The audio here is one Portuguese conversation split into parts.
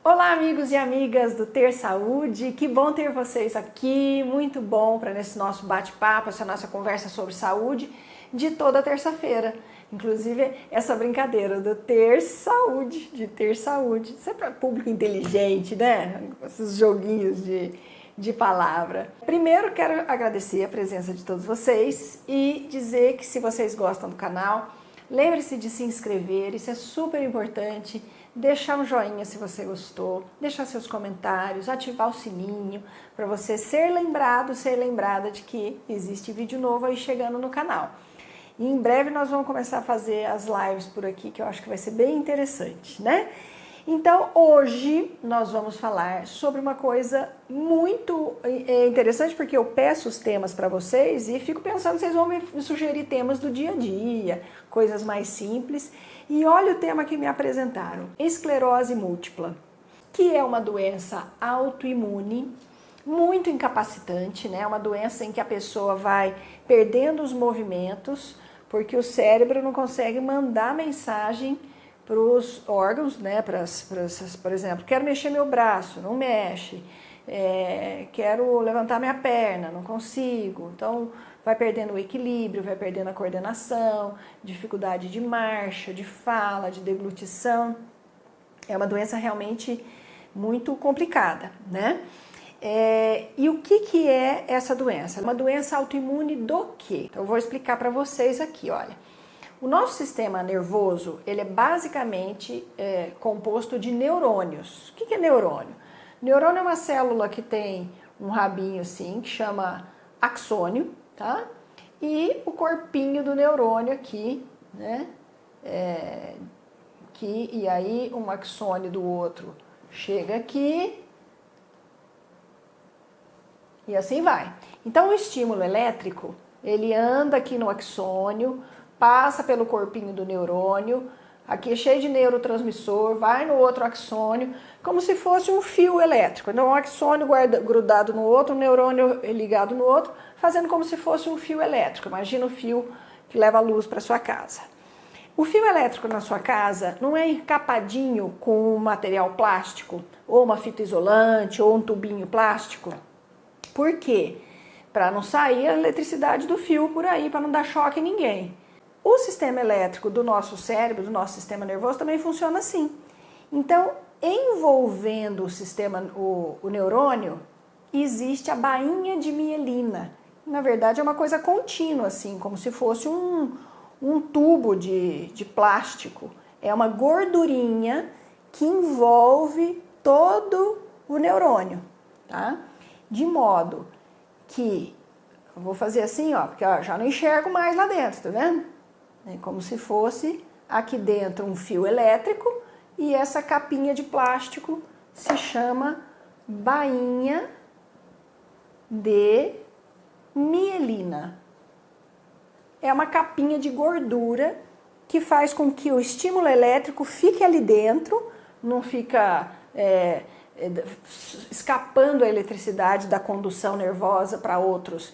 Olá, amigos e amigas do Ter Saúde, que bom ter vocês aqui, muito bom para nesse nosso bate-papo, essa nossa conversa sobre saúde de toda terça-feira. Inclusive, essa brincadeira do ter saúde, de ter saúde. Isso é para público inteligente, né? Esses joguinhos de palavra. Primeiro, quero agradecer a presença de todos vocês e dizer que se vocês gostam do canal, lembre-se de se inscrever, isso é super importante. Deixar um joinha se você gostou, deixar seus comentários, ativar o sininho para você ser lembrado, ser lembrada de que existe vídeo novo aí chegando no canal. E em breve nós vamos começar a fazer as lives por aqui, que eu acho que vai ser bem interessante, né? Então hoje nós vamos falar sobre uma coisa muito interessante, porque eu peço os temas para vocês e fico pensando, vocês vão me sugerir temas do dia a dia, coisas mais simples. E olha o tema que me apresentaram, esclerose múltipla, que é uma doença autoimune, muito incapacitante, né? Uma doença em que a pessoa vai perdendo os movimentos, porque o cérebro não consegue mandar mensagem para os órgãos, né? Por exemplo, quero mexer meu braço, não mexe, quero levantar minha perna, não consigo. Então, vai perdendo o equilíbrio, vai perdendo a coordenação, dificuldade de marcha, de fala, de deglutição. É uma doença realmente muito complicada, né? E o que é essa doença? É uma doença autoimune do quê? Então, eu vou explicar para vocês aqui, olha. O nosso sistema nervoso, ele é basicamente composto de neurônios. O que é neurônio? Neurônio é uma célula que tem um rabinho assim, que chama axônio, tá? E o corpinho do neurônio aqui, né? E aí um axônio do outro chega aqui e assim vai. Então o estímulo elétrico, ele anda aqui no axônio, passa pelo corpinho do neurônio, aqui é cheio de neurotransmissor, vai no outro axônio, como se fosse um fio elétrico. Então, um axônio grudado no outro, um neurônio ligado no outro, fazendo como se fosse um fio elétrico. Imagina o fio que leva a luz para sua casa. O fio elétrico na sua casa não é encapadinho com um material plástico, ou uma fita isolante, ou um tubinho plástico? Por quê? Para não sair a eletricidade do fio por aí, para não dar choque em ninguém. O sistema elétrico do nosso cérebro, do nosso sistema nervoso, também funciona assim. Então, envolvendo o neurônio, existe a bainha de mielina. Na verdade, é uma coisa contínua, assim, como se fosse um tubo de plástico. É uma gordurinha que envolve todo o neurônio, tá? De modo que, eu vou fazer assim, ó, porque ó, já não enxergo mais lá dentro, tá vendo? É como se fosse aqui dentro um fio elétrico e essa capinha de plástico se chama bainha de mielina. É uma capinha de gordura que faz com que o estímulo elétrico fique ali dentro, não fica escapando a eletricidade da condução nervosa para outras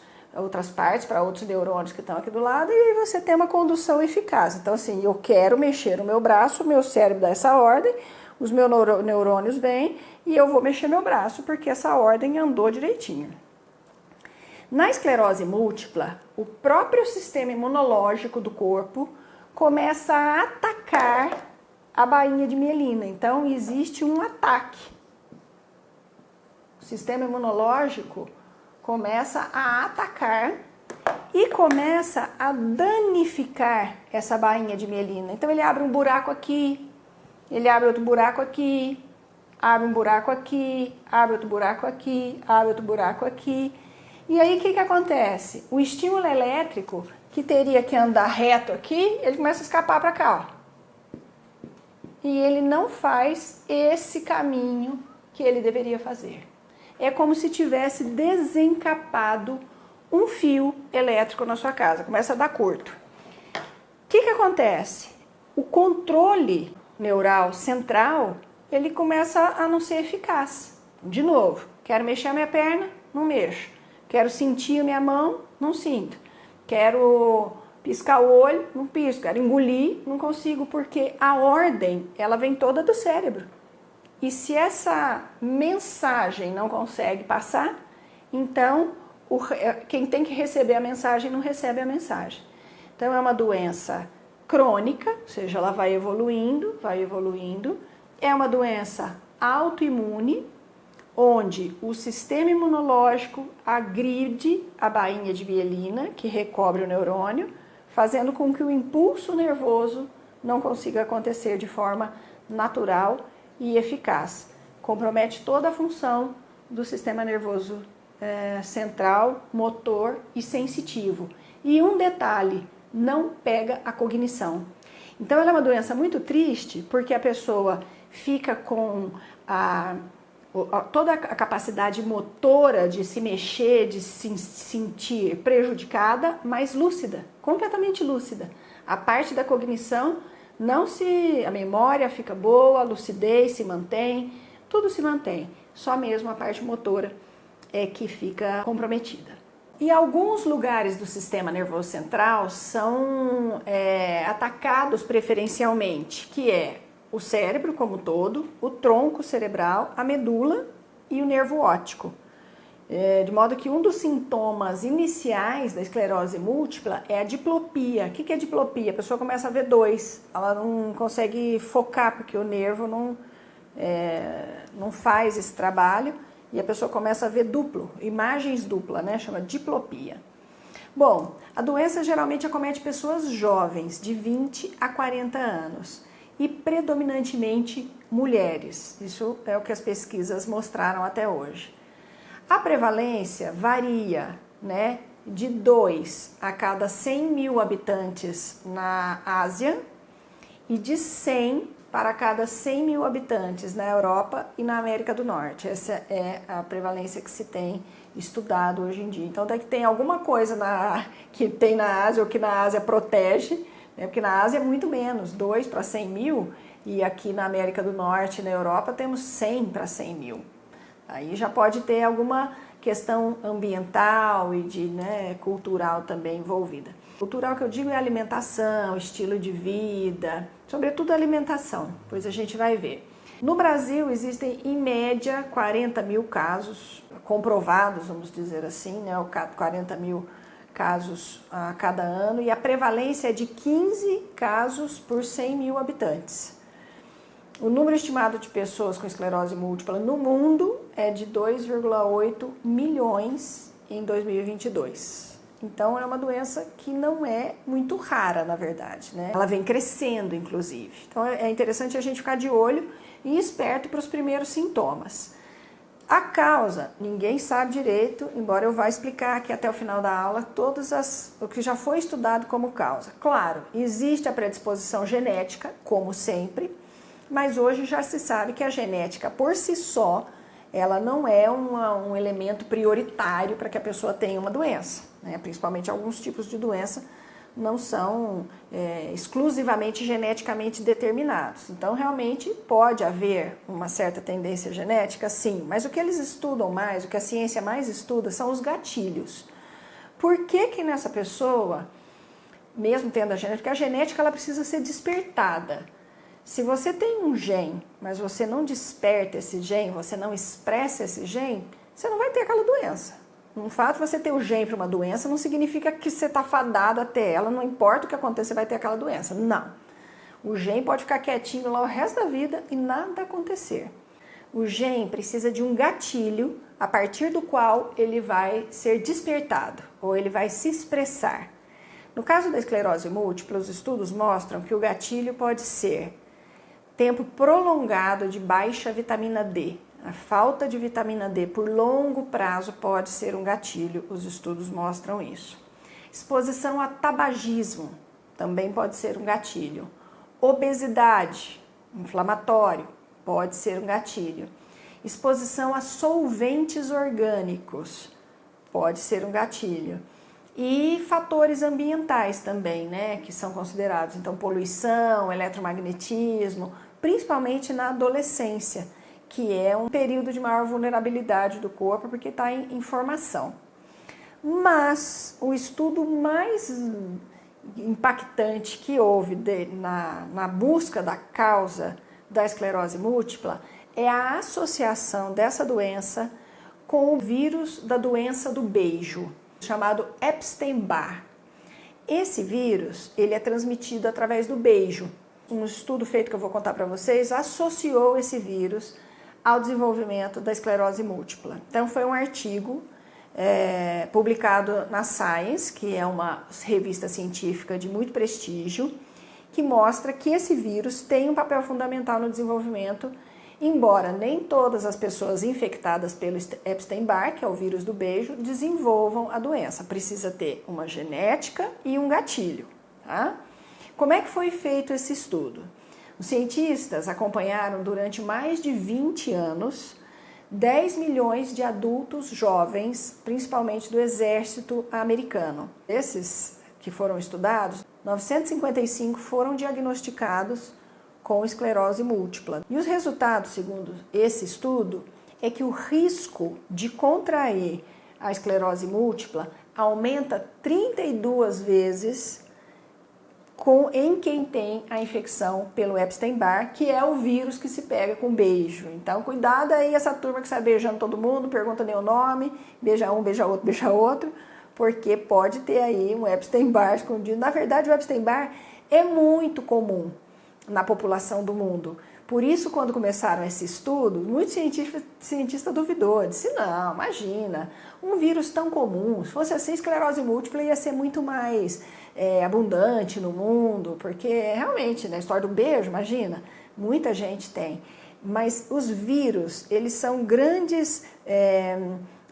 partes, para outros neurônios que estão aqui do lado, e aí você tem uma condução eficaz. Então, assim, eu quero mexer o meu braço, o meu cérebro dá essa ordem, os meus neurônios vêm e eu vou mexer meu braço porque essa ordem andou direitinho. Na esclerose múltipla, o próprio sistema imunológico do corpo começa a atacar a bainha de mielina. Então, existe um ataque. O sistema imunológico começa a atacar e começa a danificar essa bainha de mielina. Então ele abre um buraco aqui, ele abre outro buraco aqui, abre um buraco aqui, abre outro buraco aqui, abre outro buraco aqui. E aí o que acontece? O estímulo elétrico, que teria que andar reto aqui, ele começa a escapar para cá, ó. E ele não faz esse caminho que ele deveria fazer. É como se tivesse desencapado um fio elétrico na sua casa, começa a dar curto. O que acontece? O controle neural central, ele começa a não ser eficaz. De novo, quero mexer a minha perna, não mexo. Quero sentir a minha mão, não sinto. Quero piscar o olho, não pisco. Quero engolir, não consigo, porque a ordem, ela vem toda do cérebro. E se essa mensagem não consegue passar, então quem tem que receber a mensagem não recebe a mensagem. Então é uma doença crônica, ou seja, ela vai evoluindo, É uma doença autoimune, onde o sistema imunológico agride a bainha de mielina, que recobre o neurônio, fazendo com que o impulso nervoso não consiga acontecer de forma natural e eficaz. Compromete toda a função do sistema nervoso central, motor e sensitivo. E um detalhe, não pega a cognição. Então ela é uma doença muito triste, porque a pessoa fica com toda a capacidade motora de se mexer, de se sentir prejudicada, mas lúcida, completamente lúcida. A parte da cognição a memória fica boa, a lucidez se mantém, tudo se mantém, só mesmo a parte motora é que fica comprometida. E alguns lugares do sistema nervoso central são atacados preferencialmente, que é o cérebro como um todo, o tronco cerebral, a medula e o nervo óptico. De modo que um dos sintomas iniciais da esclerose múltipla é a diplopia. O que é diplopia? A pessoa começa a ver dois, ela não consegue focar porque o nervo não faz esse trabalho e a pessoa começa a ver duplo, imagens duplas, né? Chama diplopia. Bom, a doença geralmente acomete pessoas jovens, de 20 a 40 anos. E predominantemente mulheres. Isso é o que as pesquisas mostraram até hoje. A prevalência varia, né, de 2 a cada 100 mil habitantes na Ásia e de 100 para cada 100 mil habitantes na Europa e na América do Norte. Essa é a prevalência que se tem estudado hoje em dia. Então, tem alguma coisa que tem na Ásia ou que na Ásia protege, porque na Ásia é muito menos, 2 para 100 mil, e aqui na América do Norte e na Europa temos 100 para 100 mil. Aí já pode ter alguma questão ambiental e cultural também envolvida. Cultural que eu digo é alimentação, estilo de vida, sobretudo alimentação, pois a gente vai ver. No Brasil existem em média 40 mil casos comprovados, vamos dizer assim, 40 mil casos a cada ano, e a prevalência é de 15 casos por 100 mil habitantes. O número estimado de pessoas com esclerose múltipla no mundo é de 2,8 milhões em 2022. Então é uma doença que não é muito rara, na verdade, né? Ela vem crescendo, inclusive. Então é interessante a gente ficar de olho e esperto para os primeiros sintomas. A causa, ninguém sabe direito, embora eu vá explicar aqui até o final da aula o que já foi estudado como causa. Claro, existe a predisposição genética, como sempre, mas hoje já se sabe que a genética por si só, ela não é um elemento prioritário para que a pessoa tenha uma doença, né? Principalmente alguns tipos de doença não são exclusivamente geneticamente determinados. Então, realmente, pode haver uma certa tendência genética, sim, mas o que eles estudam mais, o que a ciência mais estuda, são os gatilhos. Por que nessa pessoa, mesmo tendo a genética, porque a genética ela precisa ser despertada. Se você tem um gene, mas você não desperta esse gene, você não expressa esse gene, você não vai ter aquela doença. O fato de você ter o gene para uma doença não significa que você está fadado até ela, não importa o que aconteça, você vai ter aquela doença. Não. O gene pode ficar quietinho lá o resto da vida e nada acontecer. O gene precisa de um gatilho a partir do qual ele vai ser despertado ou ele vai se expressar. No caso da esclerose múltipla, os estudos mostram que o gatilho pode ser tempo prolongado de baixa vitamina D. A falta de vitamina D por longo prazo pode ser um gatilho, os estudos mostram isso. Exposição a tabagismo também pode ser um gatilho. Obesidade, inflamatório, pode ser um gatilho. Exposição a solventes orgânicos, pode ser um gatilho. E fatores ambientais também, né, que são considerados. Então, poluição, eletromagnetismo, principalmente na adolescência, que é um período de maior vulnerabilidade do corpo, porque está em formação. Mas o estudo mais impactante que houve na busca da causa da esclerose múltipla é a associação dessa doença com o vírus da doença do beijo, chamado Epstein-Barr. Esse vírus, ele é transmitido através do beijo. Um estudo feito que eu vou contar para vocês associou esse vírus ao desenvolvimento da esclerose múltipla. Então foi um artigo publicado na Science, que é uma revista científica de muito prestígio, que mostra que esse vírus tem um papel fundamental no desenvolvimento, embora nem todas as pessoas infectadas pelo Epstein-Barr, que é o vírus do beijo, desenvolvam a doença. Precisa ter uma genética e um gatilho. Tá? Como é que foi feito esse estudo? Os cientistas acompanharam durante mais de 20 anos 10 milhões de adultos jovens, principalmente do exército americano. Esses que foram estudados, 955 foram diagnosticados com esclerose múltipla. E os resultados, segundo esse estudo, é que o risco de contrair a esclerose múltipla aumenta 32 vezes em quem tem a infecção pelo Epstein-Barr, que é o vírus que se pega com beijo. Então, cuidado aí essa turma que sai beijando todo mundo, pergunta nem o nome, beija um, beija outro, porque pode ter aí um Epstein-Barr escondido. Na verdade, o Epstein-Barr é muito comum na população do mundo. Por isso, quando começaram esse estudo, muitos cientistas duvidou, disse, não, imagina, um vírus tão comum, se fosse assim, esclerose múltipla ia ser muito mais abundante no mundo, porque realmente, na história do beijo, imagina, muita gente tem. Mas os vírus, eles são grandes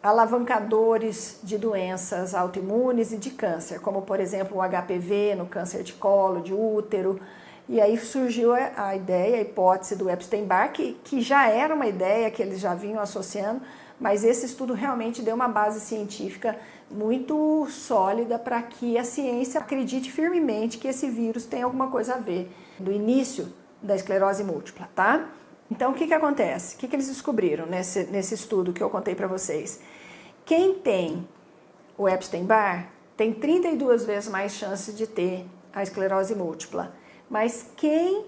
alavancadores de doenças autoimunes e de câncer, como, por exemplo, o HPV no câncer de colo, de útero. E aí surgiu a ideia, a hipótese do Epstein-Barr, que já era uma ideia que eles já vinham associando, mas esse estudo realmente deu uma base científica muito sólida para que a ciência acredite firmemente que esse vírus tem alguma coisa a ver do início da esclerose múltipla, tá? Então, o que acontece? O que eles descobriram nesse estudo que eu contei para vocês? Quem tem o Epstein-Barr tem 32 vezes mais chance de ter a esclerose múltipla. Mas quem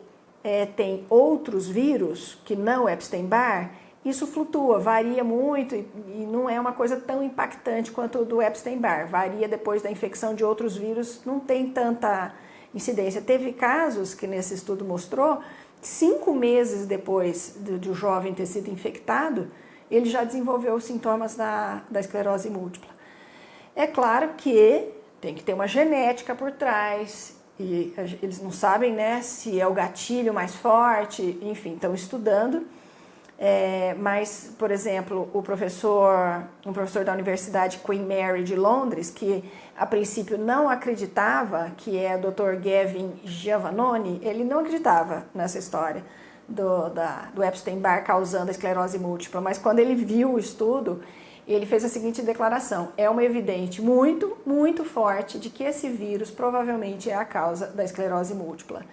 tem outros vírus que não Epstein-Barr, isso flutua, varia muito e não é uma coisa tão impactante quanto o do Epstein-Barr. Varia depois da infecção de outros vírus, não tem tanta incidência. Teve casos que nesse estudo mostrou, 5 meses depois do jovem ter sido infectado, ele já desenvolveu os sintomas da esclerose múltipla. É claro que tem que ter uma genética por trás, e eles não sabem, né, se é o gatilho mais forte, enfim, estão estudando. Mas, por exemplo, um professor da Universidade Queen Mary de Londres, que a princípio não acreditava, que é o Dr. Gavin Giovannoni, ele não acreditava nessa história do Epstein-Barr causando a esclerose múltipla, mas quando ele viu o estudo, ele fez a seguinte declaração: é uma evidente muito, muito forte de que esse vírus provavelmente é a causa da esclerose múltipla.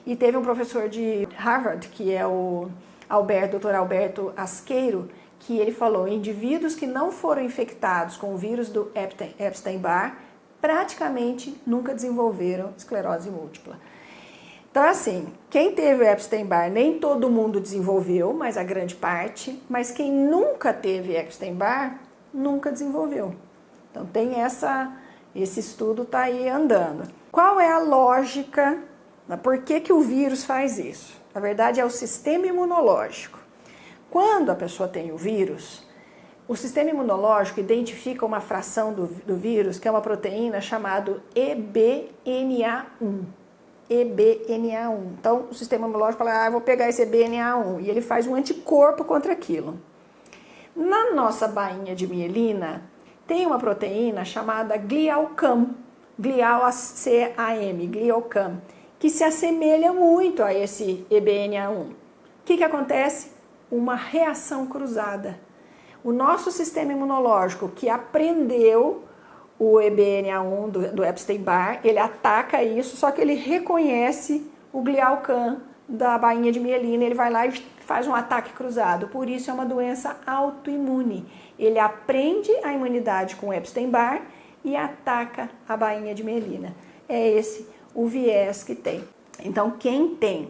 E teve um professor de Harvard, que é o Dr. Alberto Asqueiro, que ele falou: indivíduos que não foram infectados com o vírus do Epstein-Barr praticamente nunca desenvolveram esclerose múltipla. Então, assim, quem teve o Epstein-Barr, nem todo mundo desenvolveu, mas a grande parte, mas quem nunca teve Epstein-Barr, nunca desenvolveu. Então, tem esse estudo está aí andando. Qual é a lógica? Por que o vírus faz isso? Na verdade, é o sistema imunológico. Quando a pessoa tem o vírus, o sistema imunológico identifica uma fração do vírus, que é uma proteína chamada EBNA1. EBNA1. Então, o sistema imunológico fala, eu vou pegar esse EBNA1, e ele faz um anticorpo contra aquilo. Na nossa bainha de mielina, tem uma proteína chamada glialcam, glialcam, que se assemelha muito a esse EBNA1. O que acontece? Uma reação cruzada. O nosso sistema imunológico, que aprendeu o EBNA1 do Epstein-Barr, ele ataca isso, só que ele reconhece o glialcam da bainha de mielina, ele vai lá e faz um ataque cruzado. Por isso é uma doença autoimune. Ele aprende a imunidade com o Epstein-Barr e ataca a bainha de mielina. É esse o viés que tem. Então, quem tem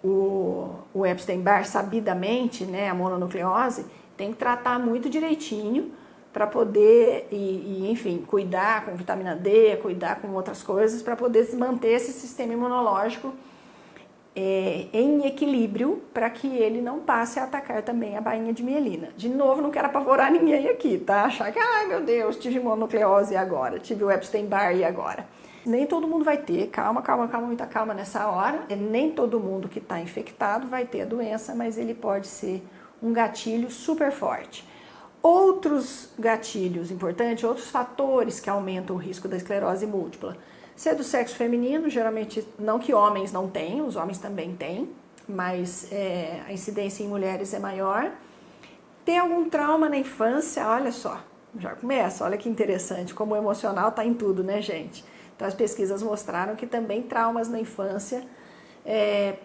o Epstein-Barr sabidamente, né, a mononucleose, tem que tratar muito direitinho para poder, enfim, cuidar com vitamina D, cuidar com outras coisas, para poder manter esse sistema imunológico em equilíbrio, para que ele não passe a atacar também a bainha de mielina. De novo, não quero apavorar ninguém aqui, tá? Achar que, ai meu Deus, tive mononucleose e agora? Tive o Epstein-Barr e agora? Nem todo mundo vai ter, calma, muita calma nessa hora. Nem todo mundo que está infectado vai ter a doença, mas ele pode ser um gatilho super forte. Outros gatilhos importantes, outros fatores que aumentam o risco da esclerose múltipla. Ser do sexo feminino, geralmente, não que homens não tenham, os homens também têm, mas a incidência em mulheres é maior. Ter algum trauma na infância, olha só, já começa, olha que interessante, como o emocional está em tudo, né, gente? Então, as pesquisas mostraram que também traumas na infância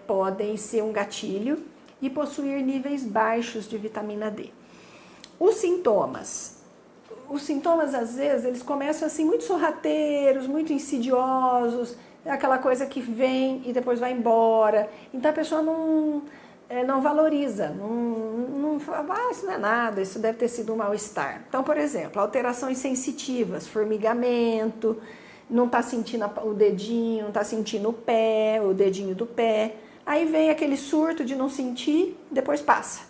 podem ser um gatilho e possuir níveis baixos de vitamina D. Os sintomas, às vezes, eles começam assim muito sorrateiros, muito insidiosos, é aquela coisa que vem e depois vai embora. Então a pessoa não valoriza, não fala, isso não é nada, isso deve ter sido um mal-estar. Então, por exemplo, alterações sensitivas, formigamento, não está sentindo o dedinho, não está sentindo o dedinho do pé. Aí vem aquele surto de não sentir, depois passa.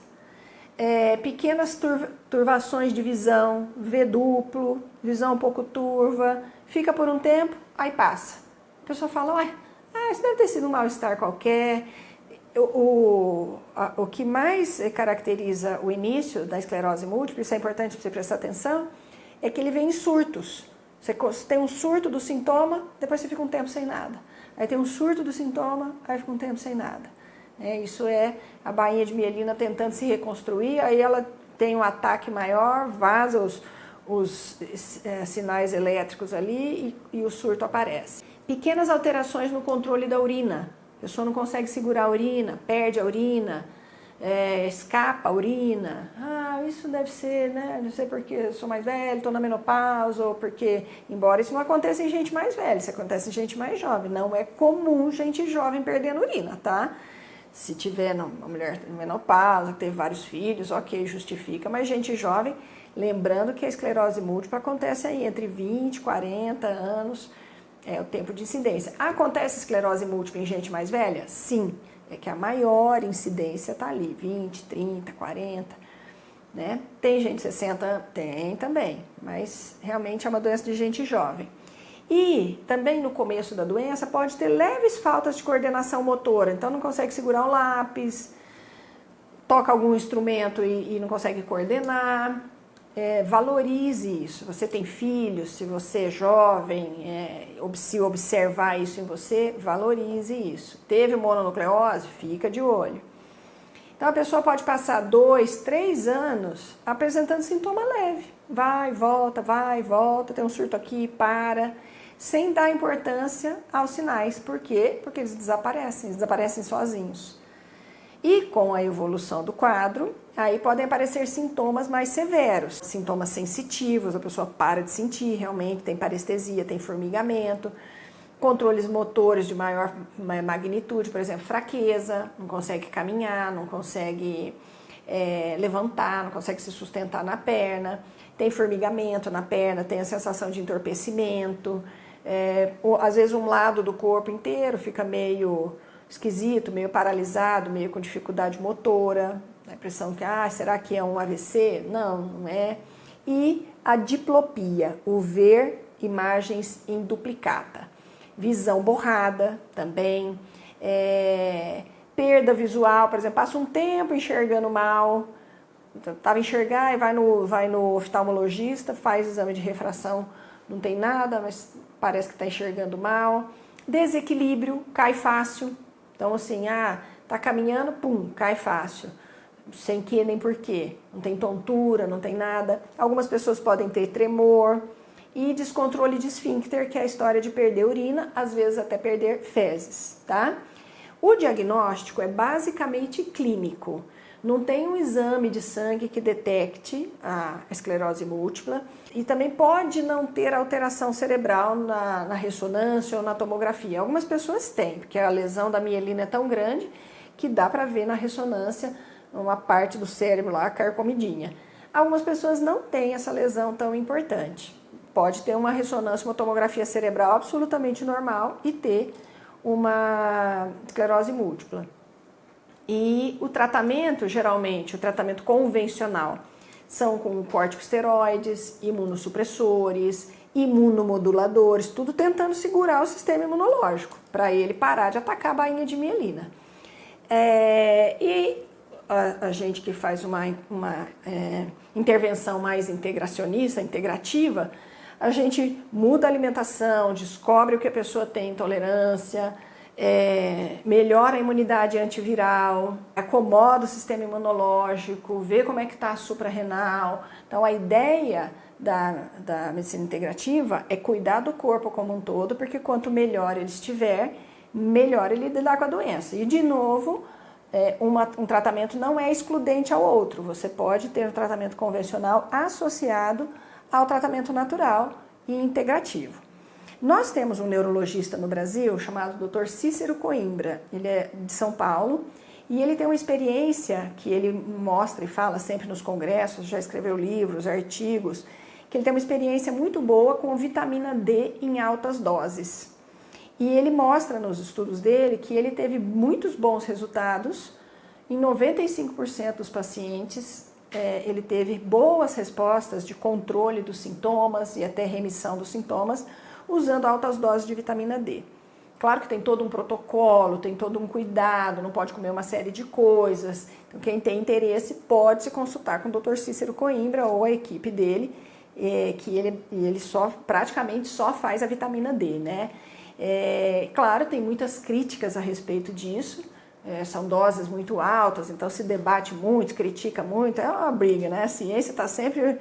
Pequenas turvações de visão, vê duplo, visão um pouco turva, fica por um tempo, aí passa. A pessoa fala, isso deve ter sido um mal-estar qualquer. O que mais caracteriza o início da esclerose múltipla, isso é importante para você prestar atenção, é que ele vem em surtos. Você tem um surto do sintoma, depois você fica um tempo sem nada. Aí tem um surto do sintoma, aí fica um tempo sem nada. Isso é a bainha de mielina tentando se reconstruir, aí ela tem um ataque maior, vaza os sinais elétricos ali e o surto aparece. Pequenas alterações no controle da urina. A pessoa não consegue segurar a urina, perde a urina, escapa a urina. Isso deve ser, né? Não sei porque eu sou mais velho, estou na menopausa, ou porque, embora isso não aconteça em gente mais velha, isso acontece em gente mais jovem. Não é comum gente jovem perdendo urina, tá? Se tiver uma mulher menopausa, que teve vários filhos, ok, justifica, mas gente jovem, lembrando que a esclerose múltipla acontece aí entre 20 e 40 anos, é o tempo de incidência. Acontece esclerose múltipla em gente mais velha? Sim, é que a maior incidência está ali, 20, 30, 40, né? Tem gente de 60? Tem também, mas realmente é uma doença de gente jovem. E também no começo da doença pode ter leves faltas de coordenação motora, então não consegue segurar o lápis, toca algum instrumento e não consegue coordenar. Valorize isso. Você tem filhos, se você é jovem, se observar isso em você, valorize isso. Teve mononucleose? Fica de olho. Então a pessoa pode passar 2, 3 anos apresentando sintoma leve. Vai, volta, tem um surto aqui, para, sem dar importância aos sinais. Por quê? Porque eles desaparecem sozinhos. E com a evolução do quadro, aí podem aparecer sintomas mais severos, sintomas sensitivos, a pessoa para de sentir realmente, tem parestesia, tem formigamento, controles motores de maior magnitude, por exemplo, fraqueza, não consegue caminhar, não consegue levantar, não consegue se sustentar na perna, tem formigamento na perna, tem a sensação de entorpecimento, às vezes um lado do corpo inteiro fica meio esquisito, meio paralisado, meio com dificuldade motora, a impressão que, será que é um AVC? Não, não é. E a diplopia, o ver imagens em duplicata. Visão borrada também, perda visual, por exemplo, passa um tempo enxergando mal, estava enxergar e vai no oftalmologista, faz exame de refração, não tem nada, mas parece que está enxergando mal. Desequilíbrio, cai fácil. Então, assim, tá caminhando, pum, cai fácil. Sem que nem porquê. Não tem tontura, não tem nada. Algumas pessoas podem ter tremor e descontrole de esfíncter, que é a história de perder urina, às vezes até perder fezes, tá? O diagnóstico é basicamente clínico. Não tem um exame de sangue que detecte a esclerose múltipla e também pode não ter alteração cerebral na ressonância ou na tomografia. Algumas pessoas têm, porque a lesão da mielina é tão grande que dá para ver na ressonância uma parte do cérebro lá carcomidinha. Algumas pessoas não têm essa lesão tão importante. Pode ter uma ressonância, uma tomografia cerebral absolutamente normal e ter uma esclerose múltipla. E o tratamento, geralmente, o tratamento convencional, são com corticosteroides, imunossupressores, imunomoduladores, tudo tentando segurar o sistema imunológico, para ele parar de atacar a bainha de mielina. E a gente que faz uma intervenção mais integracionista, integrativa, a gente muda a alimentação, descobre o que a pessoa tem intolerância, melhora a imunidade antiviral, acomoda o sistema imunológico, vê como é que está a suprarrenal. Então a ideia da medicina integrativa é cuidar do corpo como um todo, porque quanto melhor ele estiver, melhor ele lidar com a doença. E de novo, um tratamento não é excludente ao outro, você pode ter um tratamento convencional associado ao tratamento natural e integrativo. Nós temos um neurologista no Brasil chamado Dr. Cícero Coimbra, ele é de São Paulo e ele tem uma experiência que ele mostra e fala sempre nos congressos, já escreveu livros, artigos, que ele tem uma experiência muito boa com vitamina D em altas doses. E ele mostra nos estudos dele que ele teve muitos bons resultados, em 95% dos pacientes ele teve boas respostas de controle dos sintomas e até remissão dos sintomas, usando altas doses de vitamina D. Claro que tem todo um protocolo, tem todo um cuidado, não pode comer uma série de coisas. Então, quem tem interesse pode se consultar com o Dr. Cícero Coimbra ou a equipe dele, que ele praticamente só faz a vitamina D, né? Claro, tem muitas críticas a respeito disso, são doses muito altas, então se debate muito, critica muito, é uma briga, né? A ciência está sempre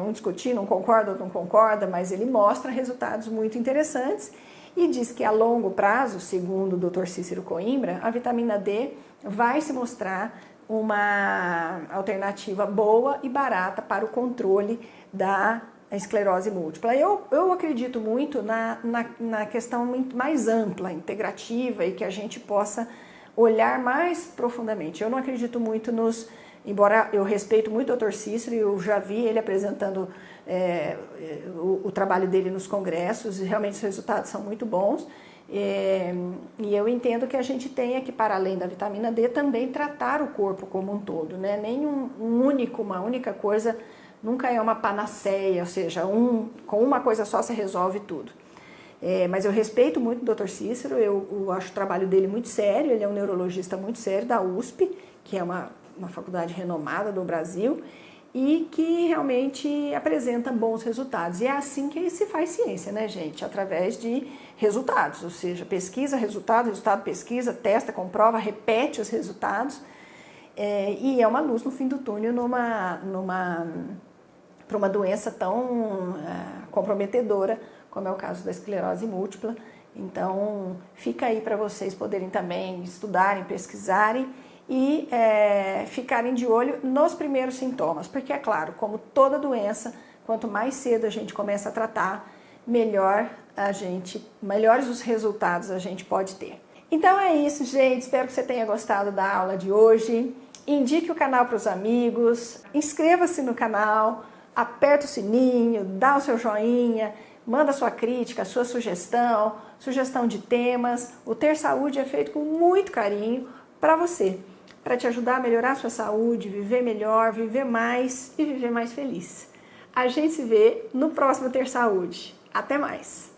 um discutindo, um concorda, outro não concorda, mas ele mostra resultados muito interessantes e diz que a longo prazo, segundo o Dr. Cícero Coimbra, a vitamina D vai se mostrar uma alternativa boa e barata para o controle da esclerose múltipla. Eu acredito muito na questão mais ampla, integrativa e que a gente possa olhar mais profundamente. Eu não acredito muito embora eu respeito muito o Dr. Cícero, eu já vi ele apresentando o trabalho dele nos congressos e realmente os resultados são muito bons. E eu entendo que a gente tenha que, para além da vitamina D, também tratar o corpo como um todo, né? Uma única coisa nunca é uma panaceia, ou seja, com uma coisa só se resolve tudo. Mas eu respeito muito o Dr. Cícero, eu acho o trabalho dele muito sério, ele é um neurologista muito sério da USP, que é uma faculdade renomada do Brasil, e que realmente apresenta bons resultados. E é assim que se faz ciência, né, gente? Através de resultados, ou seja, pesquisa, resultado, pesquisa, testa, comprova, repete os resultados, e é uma luz no fim do túnel para uma doença tão comprometedora como é o caso da esclerose múltipla. Então, fica aí para vocês poderem também estudarem, pesquisarem e ficarem de olho nos primeiros sintomas, porque é claro, como toda doença, quanto mais cedo a gente começa a tratar, melhores os resultados a gente pode ter. Então é isso, gente, espero que você tenha gostado da aula de hoje. Indique o canal para os amigos, inscreva-se no canal, aperta o sininho, dá o seu joinha, manda sua crítica, sua sugestão de temas. O Ter Saúde é feito com muito carinho para você, para te ajudar a melhorar a sua saúde, viver melhor, viver mais e viver mais feliz. A gente se vê no próximo Ter Saúde. Até mais!